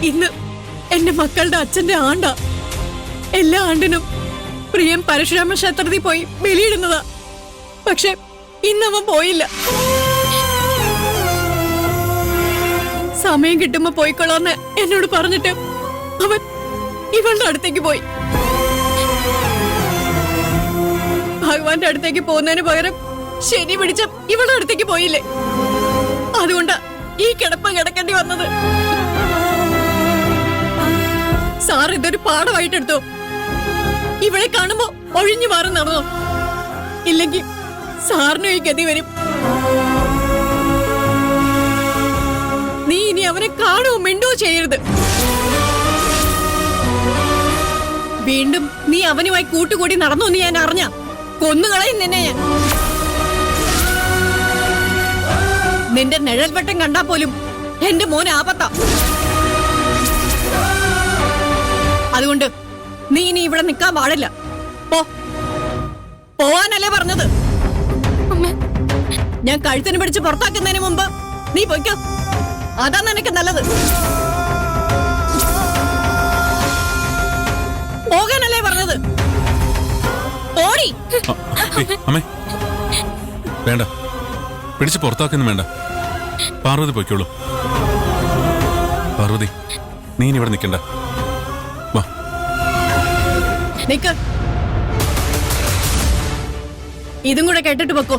ഇന്ന് എന്റെ മക്കളുടെ അച്ഛന്റെ ആണ്ടാ. എല്ലാ ആണ്ടിനും പ്രിയം പരശുരാമ ക്ഷേത്രത്തിൽ പോയി ബലിയിടുന്നതാ. പക്ഷെ ഇന്നവൻ പോയില്ല. സമയം കിട്ടുമ്പോ പോയിക്കൊള്ളാന്ന് എന്നോട് പറഞ്ഞിട്ട് അവൻ ഇവളുടെ അടുത്തേക്ക് പോയി. ഭഗവാന്റെ അടുത്തേക്ക് പോകുന്നതിന് പകരം ശനി പിടിച്ച ഇവളുടെ അടുത്തേക്ക് പോയില്ലേ? അതുകൊണ്ടാ ഈ കിടപ്പ് കിടക്കേണ്ടി വന്നത്. സാർ ഇതൊരു പാഠമായിട്ടെടുത്തോ. ഇവളെ കാണുമ്പോ ഒഴിഞ്ഞു മാറി നടന്നോ, ഇല്ലെങ്കിൽ സാറിനും ഈ ഗതി വരും. നീ ഇനി അവനെ കാണുകയോ മിണ്ടുകയോ ചെയ്യരുത്. വീണ്ടും നീ അവനുമായി കൂട്ടുകൂടി നടന്നു എന്ന് ഞാൻ അറിഞ്ഞ കൊന്നുകളയും നിന്നെ ഞാൻ. നിന്റെ നിഴൽവട്ടം കണ്ടാ പോലും എന്റെ മോൻ ആപത്താ. അതുകൊണ്ട് നീ ഇനി ഇവിടെ നിൽക്കാൻ പാടില്ല. പോവാനല്ലേ പറഞ്ഞത്? ഞാൻ കഴുത്തിന് പിടിച്ച് പുറത്താക്കുന്നതിന് മുമ്പ് നീ പൊയ്ക്കോ. അതാ നിനക്ക് നല്ലത്. പോകാനല്ലേ പറഞ്ഞത്? ഓടി. അമ്മേ വേണ്ട, പിടിച്ച് പുറത്താക്കുന്നു വേണ്ട. പാർവതി പൊയ്ക്കോളൂ. പാർവതി, നീ ഇനി ഇവിടെ നിൽക്കണ്ട. വാ നിക്ക്. ഇതും കൂടെ കേട്ടിട്ട് വെക്കോ.